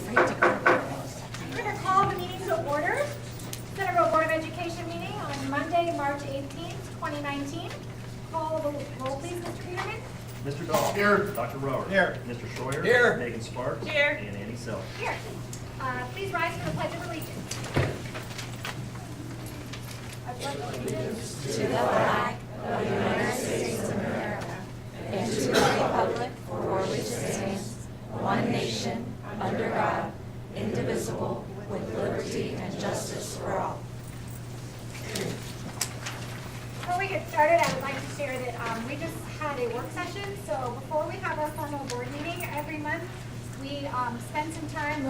We're going to call the meeting to order. Centerville Board of Education meeting on Monday, March 18th, 2019. Call the roll, please, Mr. Peterman. Mr. Dahl. Here. Dr. Rower. Here. Mr. Schroyer. Here. Megan Sparks. Here. And Annie Self. Here. Please rise for the Pledge of Allegiance. I pledge allegiance To the flag of the United States of America and to the republic for which it stands, one nation, under God, indivisible, with liberty and justice for all. Before we get started, I would like to share that we just had a work session. So before we have our formal board meeting every month, we spend some time,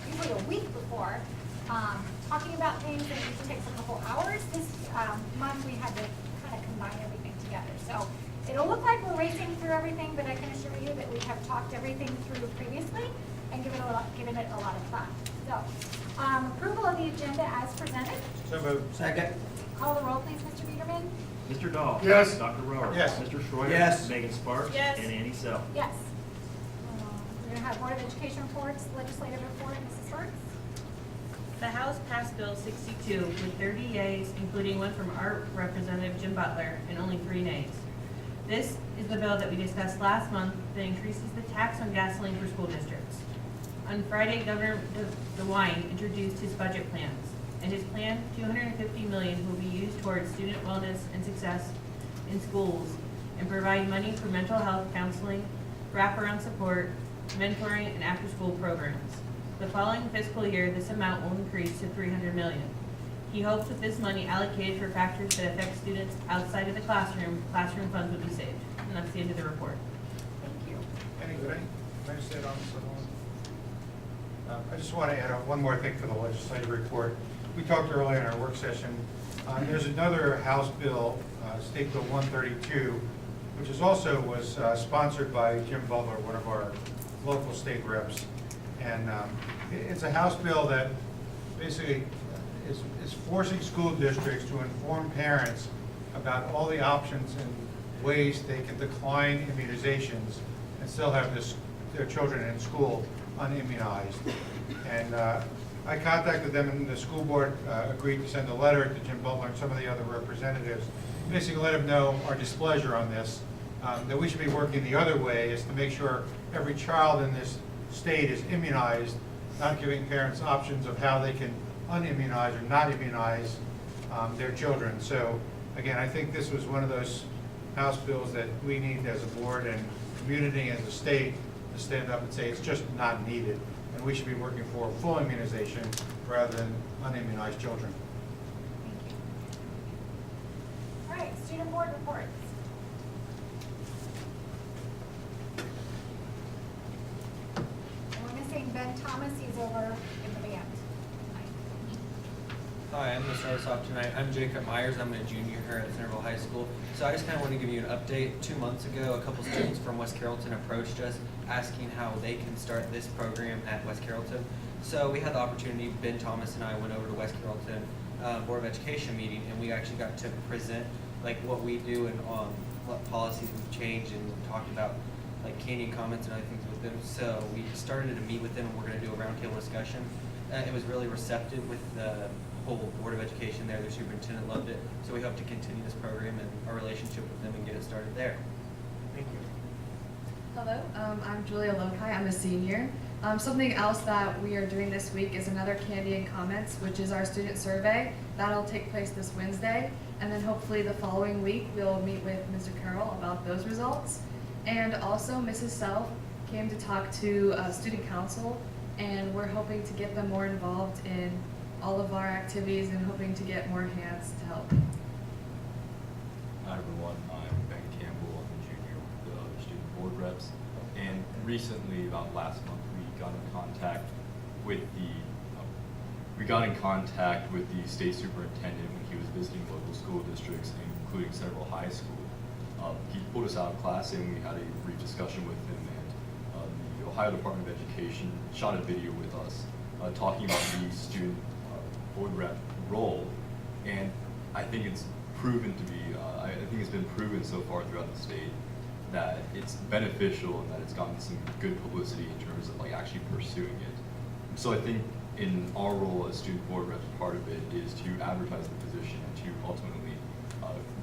usually a week before, talking about things that usually takes a couple hours. This month we had to kind of combine everything together. So it'll look like we're racing through everything, but I can assure you that we have talked everything through previously and given it a lot of thought. So approval of the agenda as presented. So moved. Second. Call the roll, please, Mr. Peterman. Mr. Dahl. Yes. Dr. Rower. Yes. Mr. Schroyer. Yes. Megan Sparks. Yes. And Annie Self. Yes. We're going to have Board of Education reports, legislative report, Mrs. Sparks. The House passed Bill 62 with 30 yeas, including one from our representative Jim Butler, and only 3 nays. This is the bill that we discussed last month that increases the tax on gasoline for school districts. On Friday, Governor DeWine introduced his budget plans, and his plan, $250 million, will be used towards student wellness and success in schools and provide money for mental health counseling, wraparound support, mentoring, and after-school programs. The following fiscal year, this amount will increase to $300 million. He hopes with this money allocated for factors that affect students outside of the classroom funds would be saved. And that's the end of the report. Thank you. Any good? Can I just add on something? I just want to add one more thing for the legislative report. We talked earlier in our work session. There's another House bill, State Bill 132, which is also was sponsored by Jim Butler, one of our local state reps. And it's a House bill that basically is forcing school districts to inform parents about all the options and ways they can decline immunizations and still have their children in school unimmunized. And I contacted them, and the school board agreed to send a letter to Jim Butler and some of the other representatives, basically let them know our displeasure on this, that we should be working the other way, is to make sure every child in this state is immunized, not giving parents options of how they can unimmunize or not immunize their children. So again, I think this was one of those House bills that we need as a board and community as a state to stand up and say it's just not needed, and we should be working for full immunization rather than unimmunized children. Thank you. All right, student board reports. And we're missing Ben Thomas. He's over in the band tonight. Hi, I'm going to start us off tonight. I'm Jacob Myers. I'm a junior here at Centerville High School. So I just kind of want to give you an update. 2 months ago, a couple students from West Carrollton approached us asking how they can start this program at West Carrollton. So we had the opportunity, Ben Thomas and I went over to West Carrollton Board of Education meeting, and we actually got to present like what we do and what policies we've changed, and talked about like candy comments and other things with them. So we started to meet with them, and we're going to do a roundtable discussion. It was really receptive with the whole Board of Education there. The superintendent loved it. So we hope to continue this program and our relationship with them and get it started there. Thank you. Hello, I'm Julia Lokai. I'm a senior. Something else that we are doing this week is another Candy and Comments, which is our student survey. That'll take place this Wednesday. And then hopefully the following week, we'll meet with Mr. Carroll about those results. And also Mrs. Self came to talk to student council, and we're hoping to get them more involved in all of our activities and hoping to get more hands to help. Hi everyone, I'm Ben Campbell. I'm a junior with the other student board reps. And recently, about last month, we got in contact with the state superintendent when he was visiting local school districts, including Centerville High School. He pulled us out of class and we had a brief discussion with him, and the Ohio Department of Education shot a video with us talking about the student board rep role, and I think it's proven to be, I think it's been proven so far throughout the state that it's beneficial and that it's gotten some good publicity in terms of like actually pursuing it. So I think in our role as student board reps, part of it is to advertise the position and to ultimately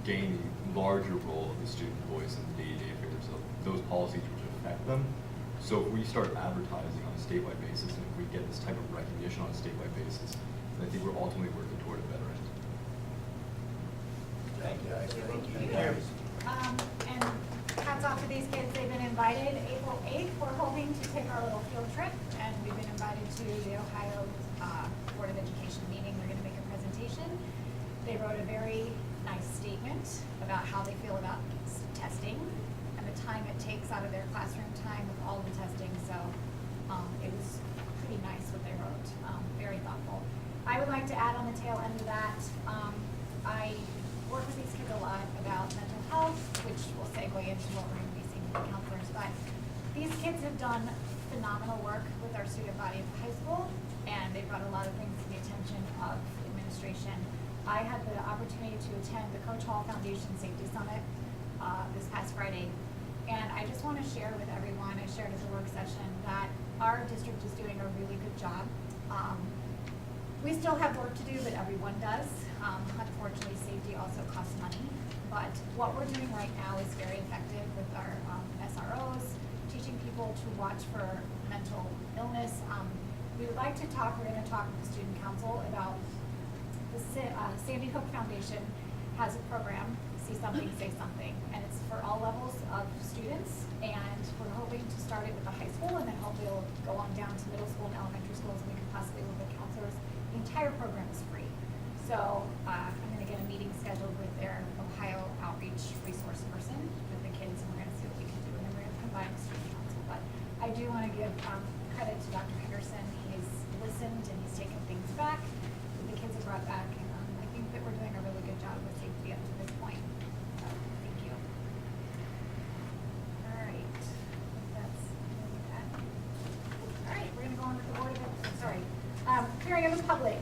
gain a larger role of the student voice in the day-to-day affairs of those policies which affect them. So if we start advertising on a statewide basis, and if we get this type of recognition on a statewide basis, then I think we're ultimately working toward a better end. Thank you. And hats off to these kids. They've been invited April 8th. We're hoping to take our little field trip, and we've been invited to the Ohio Board of Education meeting. They're going to make a presentation. They wrote a very nice statement about how they feel about testing and the time it takes out of their classroom time with all the testing. So it was pretty nice what they wrote. Very thoughtful. I would like to add on the tail end of that, I work with these kids a lot about mental health, which will segue into what we're going to be seeing with the counselors. But these kids have done phenomenal work with our student body at the high school, and they brought a lot of things to the attention of administration. I had the opportunity to attend the Coach Hall Foundation Safety Summit this past Friday, and I just want to share with everyone, I shared at the work session, that our district is doing a really good job. We still have work to do, but everyone does. Unfortunately, safety also costs money, but what we're doing right now is very effective with our SROs, teaching people to watch for mental illness. We would like to talk, we're going to talk with the student council about the Sandy Hook Foundation has a program, See Something, Say Something, and it's for all levels of students, and we're hoping to start it with the high school, and then hopefully it'll go on down to middle school and elementary schools, and we could possibly work with counselors. The entire program is free. So I'm going to get a meeting scheduled with their Ohio outreach resource person with the kids, and we're going to see what we can do, and then we're going to combine the student council. But I do want to give credit to Dr. Henderson. He's listened and he's taken things back that the kids have brought back, and I think that we're doing a really good job with safety up to this point. So thank you. All right. I think that's that. All right, we're going to go on with the Board of hearing of the public.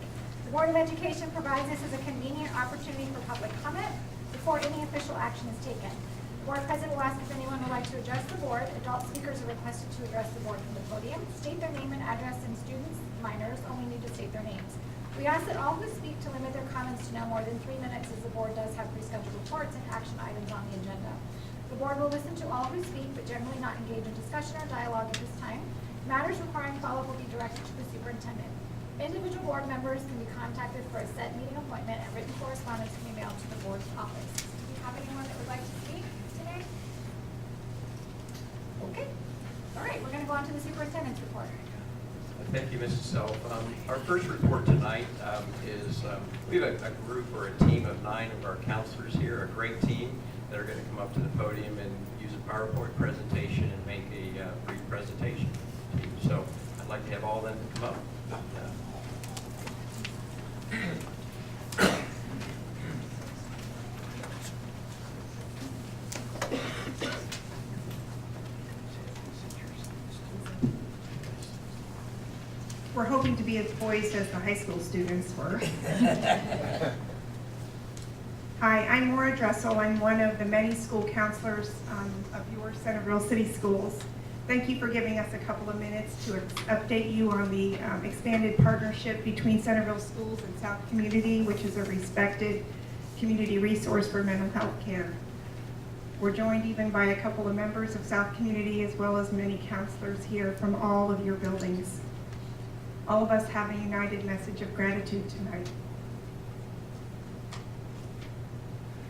The Board of Education provides this as a convenient opportunity for public comment before any official action is taken. The Board President will ask if anyone would like to address the Board. Adult speakers are requested to address the Board from the podium. State their name and address, and students, minors, only need to state their names. We ask that all who speak to limit their comments to no more than 3 minutes, as the Board does have pre-scheduled reports and action items on the agenda. The Board will listen to all who speak, but generally not engage in discussion or dialogue at this time. Matters requiring follow-up will be directed to the superintendent. Individual board members can be contacted for a set meeting appointment, and written correspondence can be mailed to the board's office. Do you have anyone that would like to speak today? Okay. All right, we're going to go on to the superintendent's report. Thank you, Mrs. Self. Our first report tonight is we have a group or a team of 9 of our counselors here, a great team that are going to come up to the podium and use a PowerPoint presentation and make a brief presentation to you. So I'd like to have all of them to come up. We're hoping to be as poised as the high school students were. Hi, I'm Maura Dressel. I'm one of the many school counselors of your Centerville City Schools. Thank you for giving us a couple of minutes to update you on the expanded partnership between Centerville Schools and South Community, which is a respected community resource for mental health care. We're joined even by a couple of members of South Community, as well as many counselors here from all of your buildings. All of us have a united message of gratitude tonight.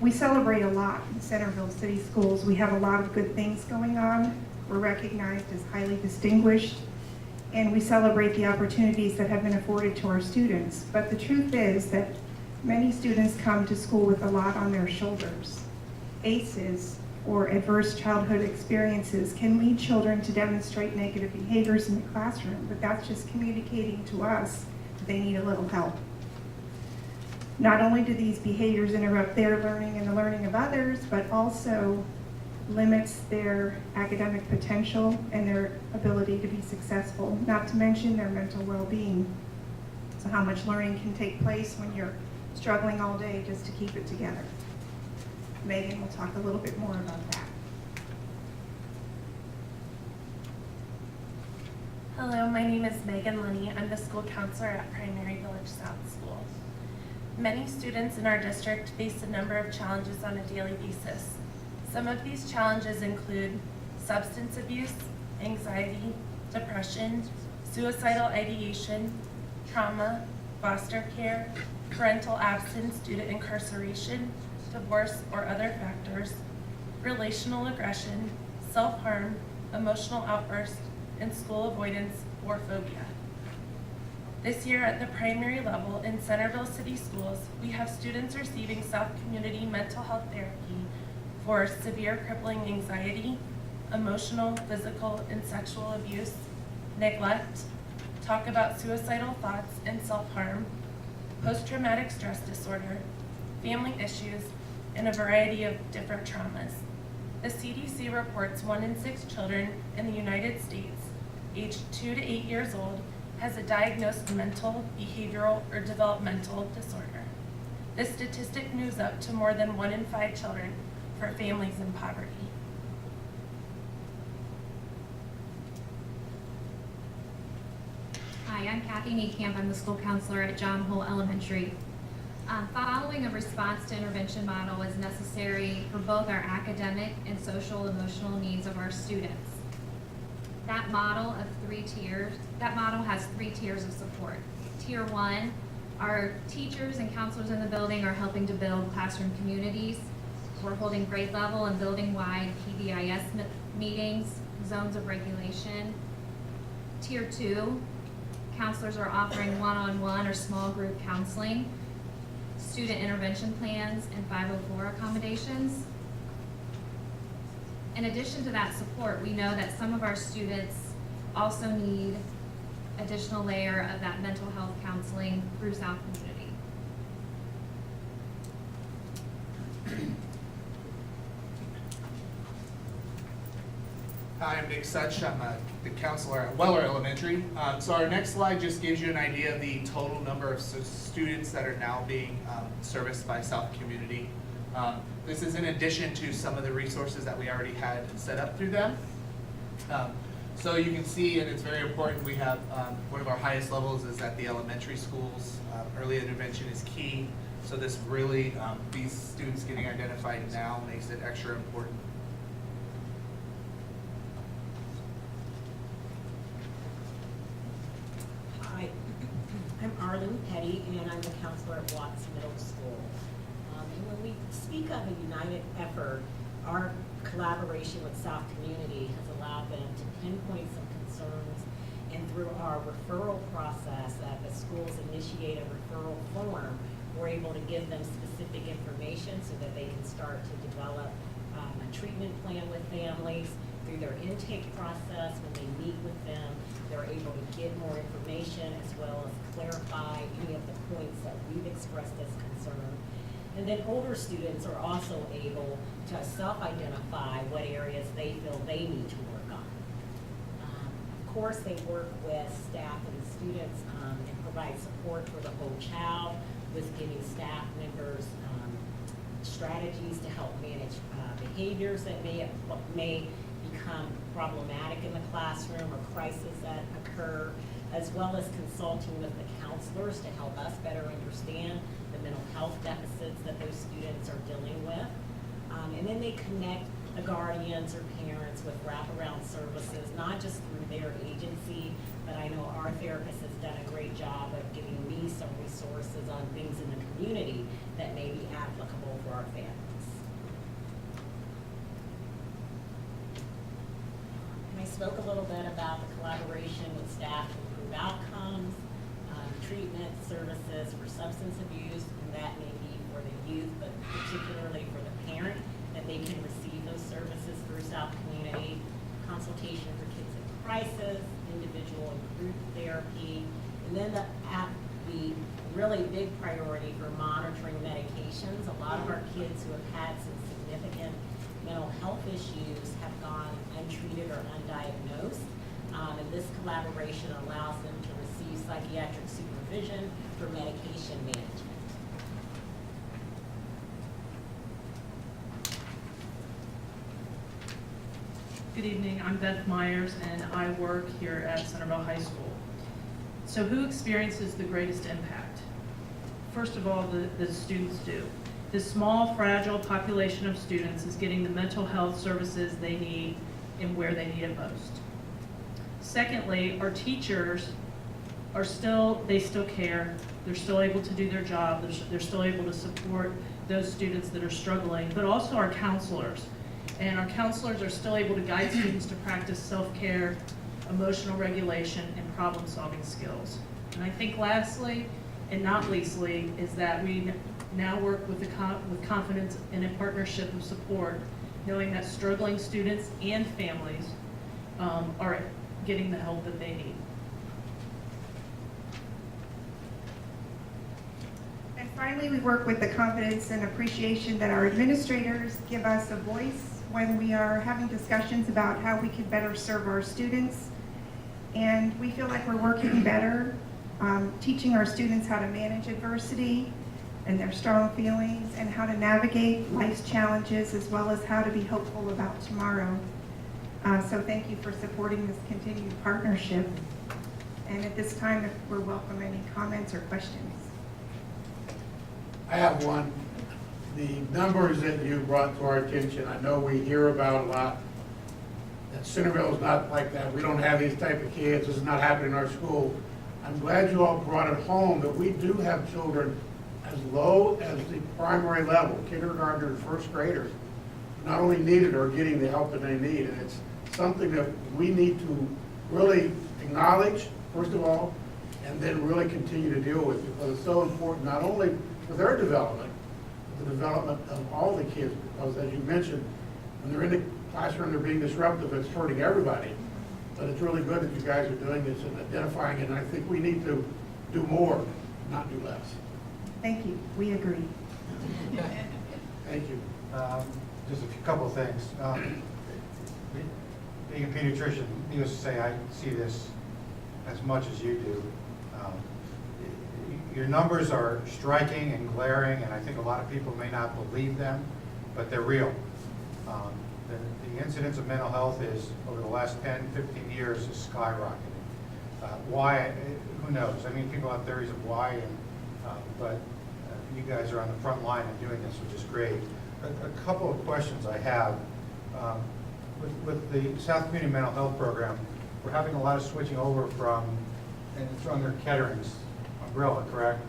We celebrate a lot in Centerville City Schools. We have a lot of good things going on. We're recognized as highly distinguished, and we celebrate the opportunities that have been afforded to our students. But the truth is that many students come to school with a lot on their shoulders. ACEs, or adverse childhood experiences, can lead children to demonstrate negative behaviors in the classroom, but that's just communicating to us that they need a little help. Not only do these behaviors interrupt their learning and the learning of others, but also limits their academic potential and their ability to be successful, not to mention their mental well-being. So how much learning can take place when you're struggling all day just to keep it together. Megan will talk a little bit more about that. Hello, my name is Megan Linney. I'm the school counselor at Primary Village South School. Many students in our district face a number of challenges on a daily basis. Some of these challenges include substance abuse, anxiety, depression, suicidal ideation, trauma, foster care, parental absence due to incarceration, divorce or other factors, relational aggression, self-harm, emotional outbursts, and school avoidance or phobia. This year at the primary level in Centerville City Schools, we have students receiving South Community mental health therapy for severe crippling anxiety, emotional, physical, and sexual abuse, neglect, talk about suicidal thoughts and self-harm, post-traumatic stress disorder, family issues, and a variety of different traumas. The CDC reports 1 in 6 children in the United States, aged 2 to 8 years old, has a diagnosed mental, behavioral, or developmental disorder. This statistic moves up to more than 1 in 5 children for families in poverty. Hi, I'm Kathy Niekamp. I'm the school counselor at John Hull Elementary. Following a response to intervention model is necessary for both our academic and social emotional needs of our students. That model has 3 tiers of support. Tier 1, our teachers and counselors in the building are helping to build classroom communities. We're holding grade level and building-wide PBIS meetings, zones of regulation. Tier 2, counselors are offering one-on-one or small group counseling, student intervention plans, and 504 accommodations. In addition to that support, we know that some of our students also need additional layer of that mental health counseling through South Community. Hi, I'm Nick Such. I'm the counselor at Weller Elementary. So our next slide just gives you an idea of the total number of students that are now being serviced by South Community. This is in addition to some of the resources that we already had set up through them. So you can see, and it's very important, we have one of our highest levels is at the elementary schools. Early intervention is key. So this really, these students getting identified now makes it extra important. Hi, I'm Arlene Petty, and I'm the counselor at Watts Middle School. And when we speak of a united effort, our collaboration with South Community has allowed them to pinpoint some concerns, and through our referral process, that the schools initiate a referral form, we're able to give them specific information so that they can start to develop a treatment plan with families. Through their intake process, when they meet with them, they're able to get more information as well as clarify any of the points that we've expressed as concern. And then older students are also able to self-identify what areas they feel they need to work on. Of course, they work with staff and students and provide support for the whole child with giving staff members strategies to help manage behaviors that may become problematic in the classroom or crises that occur, as well as consulting with the counselors to help us better understand the mental health deficits that those students are dealing with. And then they connect the guardians or parents with wraparound services, not just through their agency, but I know our therapist has done a great job of giving me some resources on things in the community that may be applicable for our families. I spoke a little bit about the collaboration with staff to improve outcomes, treatment services for substance abuse, and that may be for the youth, but particularly for the parent, that they can receive those services through South Community, consultation for kids in crisis, individual and group therapy, and then the really big priority for monitoring medications. A lot of our kids who have had some significant mental health issues have gone untreated or undiagnosed, and this collaboration allows them to receive psychiatric supervision for medication management. Good evening, I'm Beth Myers, and I work here at Centerville High School. So who experiences the greatest impact? First of all, the students do. This small, fragile population of students is getting the mental health services they need and where they need it most. Secondly, our teachers they still care. They're still able to do their job. They're still able to support those students that are struggling, but also our counselors. And our counselors are still able to guide students to practice self-care, emotional regulation, and problem-solving skills. And I think lastly, and not leastly, is that we now work with confidence in a partnership of support, knowing that struggling students and families are getting the help that they need. And finally, we work with the confidence and appreciation that our administrators give us a voice when we are having discussions about how we can better serve our students. And we feel like we're working better, teaching our students how to manage adversity and their strong feelings and how to navigate life's challenges, as well as how to be hopeful about tomorrow. So thank you for supporting this continued partnership. And at this time, we're welcome any comments or questions. I have one. The numbers that you brought to our attention, I know we hear about a lot, that Centerville is not like that. We don't have these type of kids. This is not happening in our school. I'm glad you all brought it home that we do have children as low as the primary level, kindergartners, first graders, not only needed or getting the help that they need. And it's something that we need to really acknowledge, first of all, and then really continue to deal with, because it's so important, not only for their development, the development of all the kids, because as you mentioned, when they're in the classroom, they're being disruptive, it's hurting everybody. But it's really good that you guys are doing this and identifying it, and I think we need to do more, not do less. Thank you. We agree. Thank you. Just a couple of things. Being a pediatrician, needless to say, I see this as much as you do. Your numbers are striking and glaring, and I think a lot of people may not believe them, but they're real. The incidence of mental health is, over the last 10, 15 years, is skyrocketing. Why? Who knows? I mean, people have theories of why, but you guys are on the front line of doing this, which is great. A couple of questions I have. With the South Community Mental Health Program, we're having a lot of switching over from, and it's under Kettering's umbrella, correct?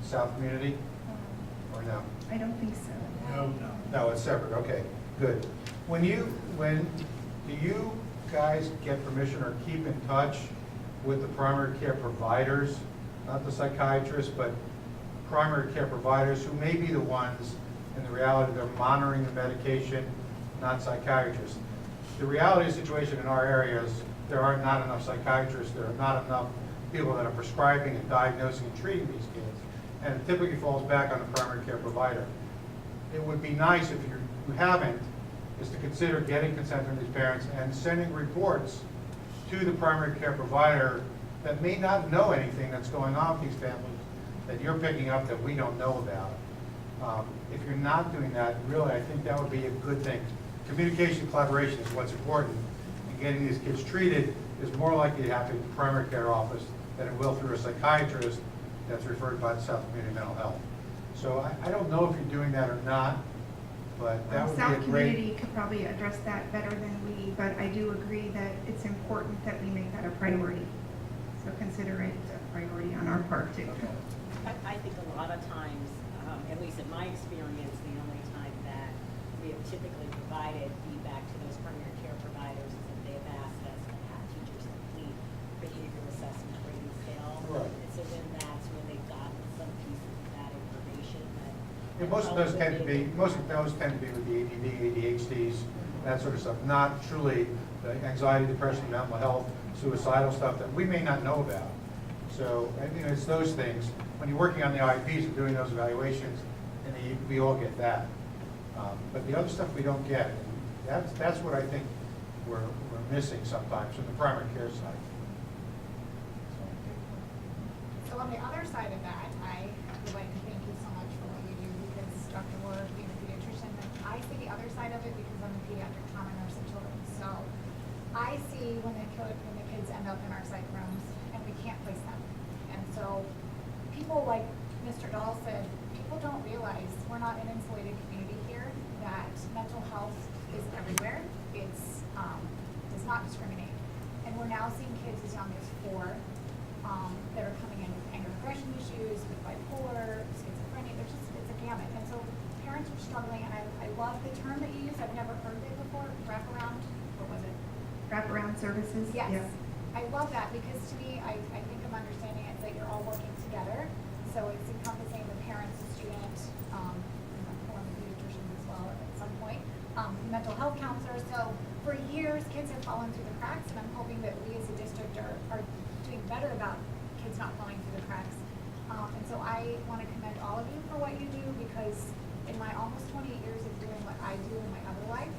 South Community? Or no? I don't think so. No. No, it's separate, okay, good. Do you guys get permission or keep in touch with the primary care providers, not the psychiatrists, but primary care providers who may be the ones, in the reality, they're monitoring the medication, not psychiatrists? The reality of the situation in our area is there are not enough psychiatrists, there are not enough people that are prescribing and diagnosing and treating these kids, and it typically falls back on the primary care provider. It would be nice, if you haven't, is to consider getting consent from these parents and sending reports to the primary care provider that may not know anything that's going on with these families that you're picking up that we don't know about. If you're not doing that, really, I think that would be a good thing. Communication, collaboration is what's important, and getting these kids treated is more likely to happen in the primary care office than it will through a psychiatrist that's referred by the South Community Mental Health. So I don't know if you're doing that or not, but that would be a South great... Community could probably address that better than we, but I do agree that it's important that we make that a priority. So consider it a priority on our part too. I think a lot of times, at least in my experience, the only time that we have typically provided feedback to those primary care providers is if they have asked us to have teachers complete behavioral assessment rating scale. Right. And so then that's when they've gotten some pieces of that information. Yeah, most of those tend to be with the ADD, ADHDs, that sort of stuff, not truly the anxiety, depression, mental health, suicidal stuff that we may not know about. So, I mean, it's those things. When you're working on the IEPs and doing those evaluations, and we all get that. But the other stuff we don't get. That's what I think we're missing sometimes from the primary care side. So on the other side of that, I would like to thank you so much for what you do, because Dr. Ward, being a pediatrician, and I see the other side of it because I'm a pediatric trauma nurse at Children's. So I see when the kids end up in our psych rooms and we can't place them. And so people, like Mr. Dahl said, people don't realize we're not an insulated community here, that mental health is everywhere. It's does not discriminate. And we're now seeing kids as young as 4 that are coming in with anger aggression issues, with bipolar, schizophrenia. It's a gamut. And so parents are struggling, and I love the term that you use. I've never heard it before. Wraparound, what was it? Wraparound services? Yes. Yeah. I love that because to me, I think I'm understanding it that you're all working together. So it's encompassing the parents, the students, former pediatricians as well at some point, mental health counselors. So for years, kids have fallen through the cracks, and I'm hoping that we as a district are doing better about kids not falling through the cracks. And so I want to commend all of you for what you do, because in my almost 28 years of doing what I do in my other life,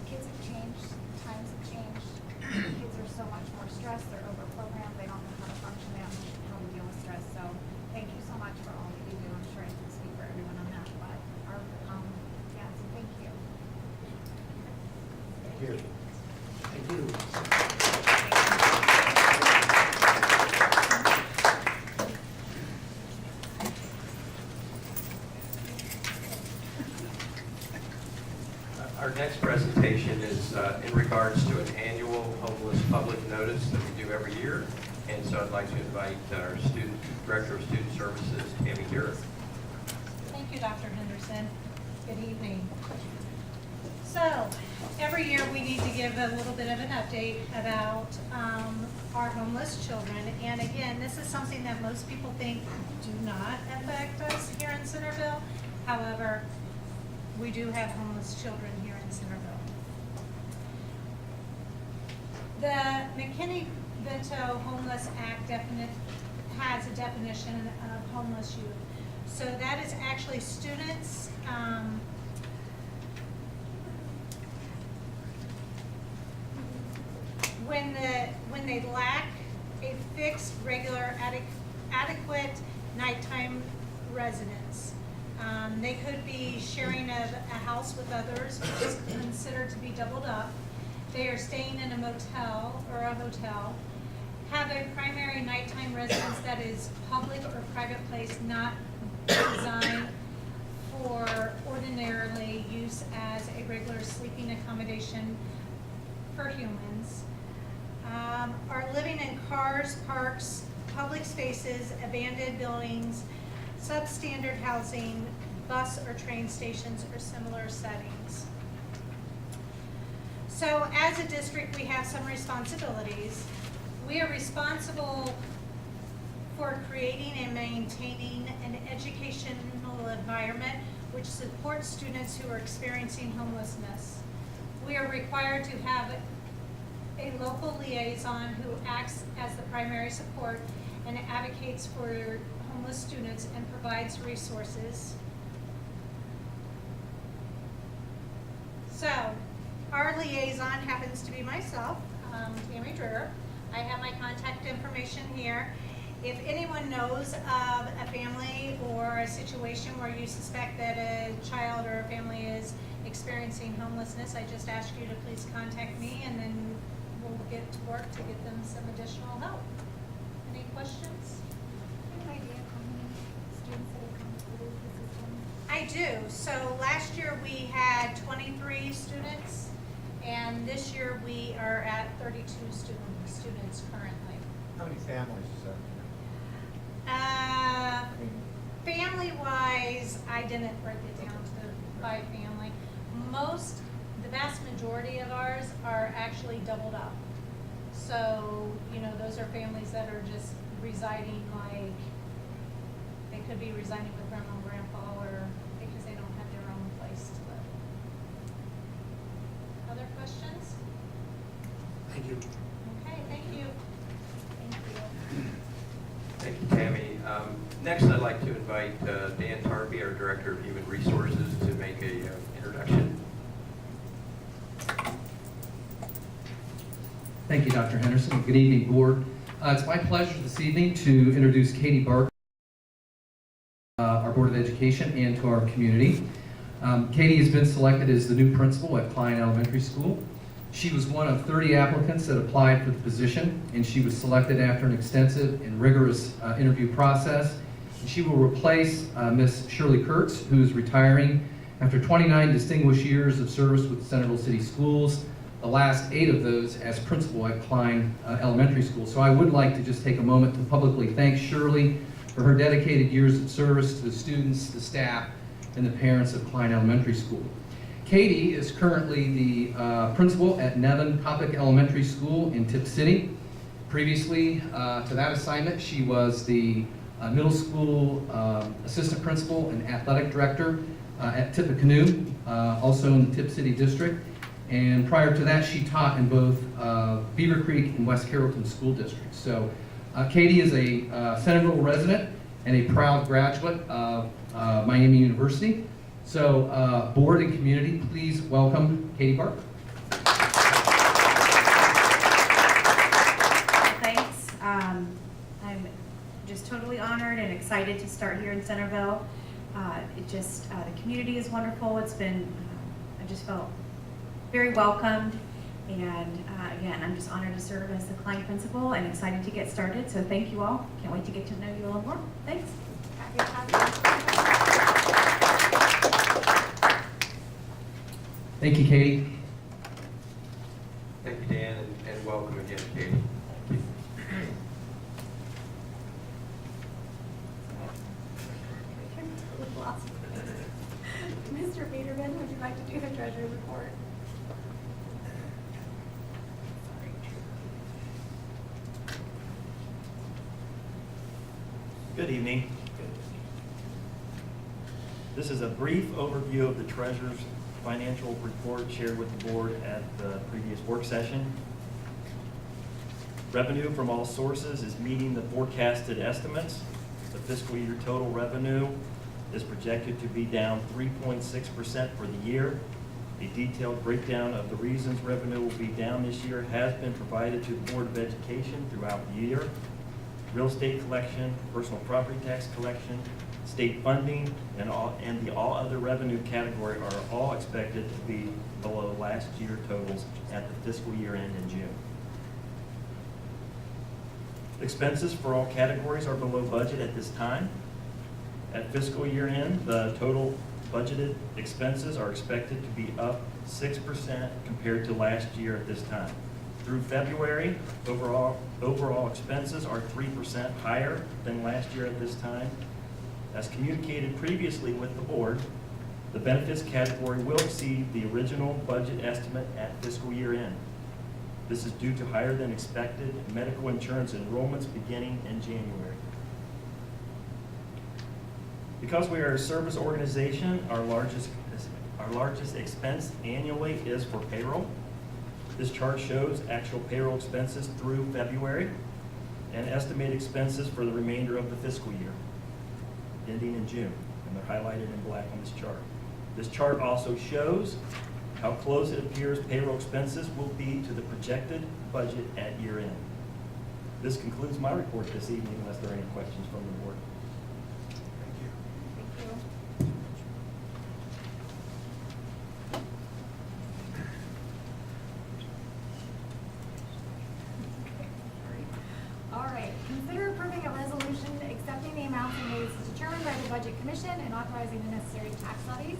kids have changed, times have changed. Kids are so much more stressed, they're over-programmed, they don't know how to function, they don't know how to deal with stress. So thank you so much for all that you do. I'm sure I can speak for everyone on that, but yeah, so thank you. Thank you. Thank you. Our next presentation is in regards to an annual homeless public notice that we do every year. And so I'd like to invite our Director of Student Services, Tammy Garrett. Thank you, Dr. Henderson. Good evening. So, every year we need to give a little bit of an update about our homeless children. And again, this is something that most people think do not affect us here in Centerville. However, we do have homeless children here in Centerville. The McKinney-Vento Homeless Act has a definition of homeless youth. So that is actually students when they lack a fixed, regular, adequate nighttime residence. They could be sharing a house with others, which is considered to be doubled up. They are staying in a motel or a hotel, have a primary nighttime residence that is public or private place not designed for ordinarily use as a regular sleeping accommodation for humans, are living in cars, parks, public spaces, abandoned buildings, substandard housing, bus or train stations, or similar settings. So as a district, we have some responsibilities. We are responsible for creating and maintaining an educational environment which supports students who are experiencing homelessness. We are required to have a local liaison who acts as the primary support and advocates for homeless students and provides resources. So, our liaison happens to be myself, Tammy Dreher. I have my contact information here. If anyone knows of a family or a situation where you suspect that a child or a family is experiencing homelessness, I just ask you to please contact me, and then we'll get to work to get them some additional help. Any questions? Do you have an idea of how many students that have come through the system? I do. So last year we had 23 students, and this year we are at 32 students currently. How many families is that? Family-wise, I didn't break it down to by family. The vast majority of ours are actually doubled up. So, you know, those are families that are just residing, like, they could be residing with grandma and grandpa, or because they don't have their own place to live. Other questions? Thank you. Okay, thank you. Thank you. Thank you, Tammy. Next, I'd like to invite Dan Tarpey, our Director of Human Resources, to make a introduction. Thank you, Dr. Henderson. Good evening, Board. It's my pleasure this evening to introduce Katie Barker, our Board of Education, and to our community. Katie has been selected as the new principal at Klein Elementary School. She was one of 30 applicants that applied for the position, and she was selected after an extensive and rigorous interview process. And she will replace Miss Shirley Kurtz, who is retiring after 29 distinguished years of service with Centerville City Schools, the last 8 of those as principal at Klein Elementary School. So I would like to just take a moment to publicly thank Shirley for her dedicated years of service to the students, the staff, and the parents of Klein Elementary School. Katie is currently the principal at Nevin Coppock Elementary School in Tip City. Previously to that assignment, she was the middle school assistant principal and athletic director at Tippecanoe, also in the Tip City district. And prior to that, she taught in both Beaver Creek and West Carrollton school districts. So Katie is a Centerville resident and a proud graduate of Miami University. So board and community, please welcome Katie Barker. Thanks. I'm just totally honored and excited to start here in Centerville. The community is wonderful. It's been, I just felt very welcomed. And again, I'm just honored to serve as the Klein principal and excited to get started. So thank you all. Can't wait to get to know you a little more. Thanks. Thank you, Katie. Thank you, Dan, and welcome again, Katie. Thank you. Mr. Peterman, would you like to do the treasurer's report? Good evening. This is a brief overview of the treasurer's financial report shared with the board at the previous work session. Revenue from all sources is meeting the forecasted estimates. The fiscal year total revenue is projected to be down 3.6% for the year. A detailed breakdown of the reasons revenue will be down this year has been provided to the Board of Education throughout the year. Real estate collection, personal property tax collection, state funding, and the all other revenue category are all expected to be below last year totals at the fiscal year end in June. Expenses for all categories are below budget at this time. At fiscal year end, the total budgeted expenses are expected to be up 6% compared to last year at this time. Through February, overall expenses are 3% higher than last year at this time. As communicated previously with the board, the benefits category will exceed the original budget estimate at fiscal year end. This is due to higher than expected medical insurance enrollments beginning in January. Because we are a service organization, our largest expense annually is for payroll. This chart shows actual payroll expenses through February and estimated expenses for the remainder of the fiscal year, ending in June, and they're highlighted in black on this chart. This chart also shows how close it appears payroll expenses will be to the projected budget at year end. This concludes my report this evening, unless there are any questions from the board. All right, consider approving a resolution accepting the amounts and rates determined by the Budget Commission and authorizing the necessary tax levies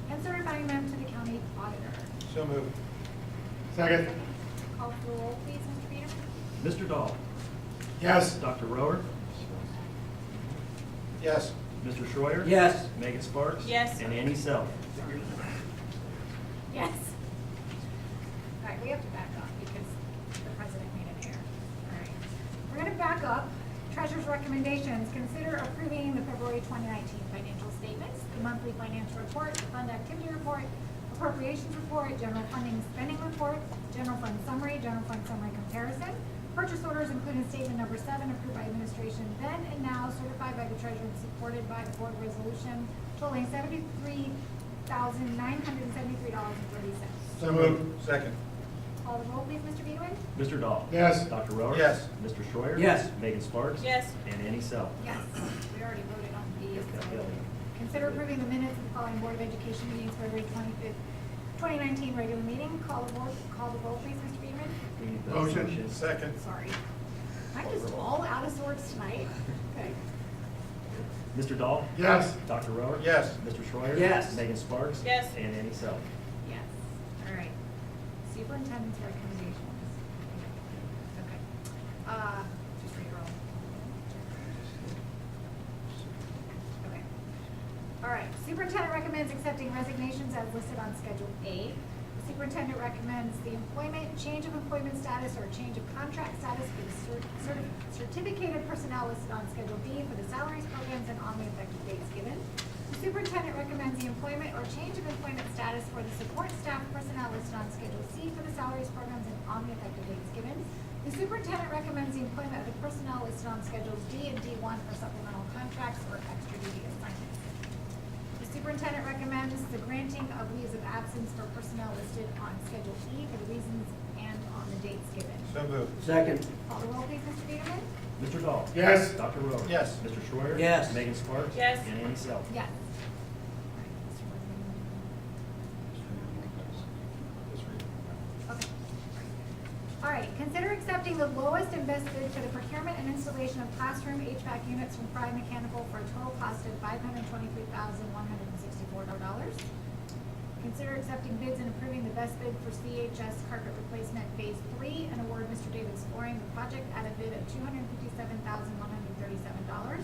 and certifying them to the county auditor. So moved. Second. Call for the roll, please, Mr. Peterman. Mr. Dahl? Yes. Dr. Rower? Yes. Mr. Schroyer? Yes. Megan Sparks? Yes. And Annie Self? Yes. All right, we have to back up because the president made an error. All right. We're going to back up. Treasurer's recommendations. Consider approving the February 2019 financial statements, the monthly financial report, the fund activity report, appropriations report, general funding and spending report, general fund summary comparison, purchase orders including statement number 7 approved by administration then and now, certified by the treasurer and supported by the board resolution totaling $73,973.30. So moved. Second. Call the roll, please, Mr. Peterman. Mr. Dahl? Yes. Dr. Rower? Yes. Mr. Schroyer? Yes. Megan Sparks? Yes. And Annie Self? Yes, we already voted on these. Yep. Consider approving the minutes of the following Board of Education meetings, February 25th 2019 regular meeting. Call the roll, please, Mr. Beederman. Motion. Second. Sorry. I'm just all out of sorts tonight. Okay. Mr. Dahl? Yes. Dr. Rohr? Yes. Mr. Schreier? Yes. Megan Sparks? Yes. And Annie Self? Yes. All right. Superintendent's recommendations. Okay. Just read your own. Okay. All right. Superintendent recommends accepting resignations as listed on Schedule A. The superintendent recommends the employment, change of employment status, or change of contract status for the certificated personnel listed on Schedule B for the salaries, programs, and on the effective dates given. The superintendent recommends the employment or change of employment status for the support staff personnel listed on Schedule C for the salaries, programs, and on the effective dates given. The superintendent recommends the employment of the personnel listed on Schedules D and D1 for supplemental contracts or extra duty assignments. The superintendent recommends the granting of leaves of absence for personnel listed on Schedule E for the reasons and on the dates given. So moved. Second. Call the roll, please, Mr. Beederman. Mr. Dahl? Yes. Dr. Rohr? Yes. Mr. Schreier? Yes. Megan Sparks? Yes. And Annie Self? Yes. Okay. All right, consider accepting the lowest and best bid for the procurement and installation of classroom HVAC units from Fry Mechanical for a total cost of $523,164. Consider accepting bids and approving the best bid for CHS carpet replacement Phase 3 and award Mr. David Scoring the project at a bid of $257,137.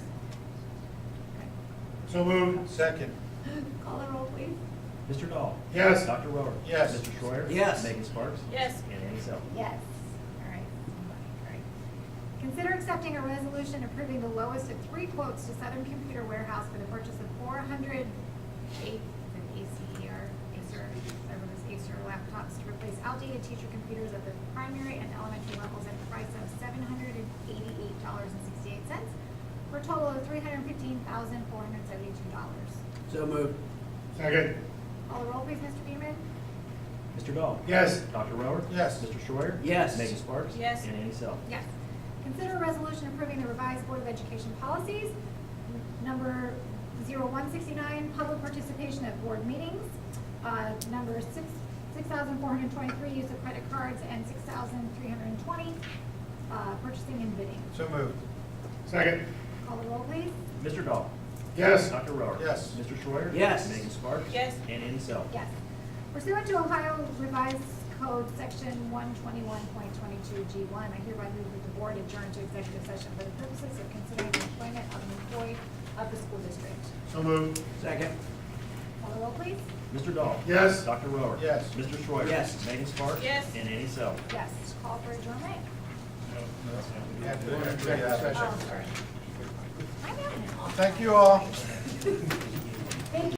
Okay. So moved. Second. Call the roll, please. Mr. Dahl? Yes. Dr. Rohr? Yes. Mr. Schreier? Yes. Megan Sparks? Yes. And Annie Self? Yes. All right. All right. Consider accepting a resolution approving the lowest of 3 quotes to Southern Computer Warehouse for the purchase of 400 Acer laptops to replace outdated teacher computers at the primary and elementary levels at the price of $788.68 for a total of $315,472. So moved. Second. Call the roll, please, Mr. Beederman. Mr. Dahl? Yes. Dr. Rohr? Yes. Mr. Schreier? Yes. Megan Sparks? Yes. And Annie Self? Yes. Consider a resolution approving the revised Board of Education policies. Number 0169, public participation at board meetings. Number 6,423, use of credit cards, and 6,320, purchasing and bidding. So moved. Second. Call the roll, please. Mr. Dahl? Yes. Dr. Rohr? Yes. Mr. Schreier? Yes. Megan Sparks? Yes. And Annie Self? Yes. Pursuant to Ohio Revised Code Section 121.22G1, I hereby move that the board adjourn to executive session for the purposes of considering the employment of an employee of the school district. So moved. Second. Call the roll, please. Mr. Dahl? Yes. Dr. Rohr? Yes. Mr. Schreier? Yes. Megan Sparks? Yes. And Annie Self? Yes. Call for adjournment. You have to go into executive Oh, session. sorry. I'm having it all. Thank you all. Thank you.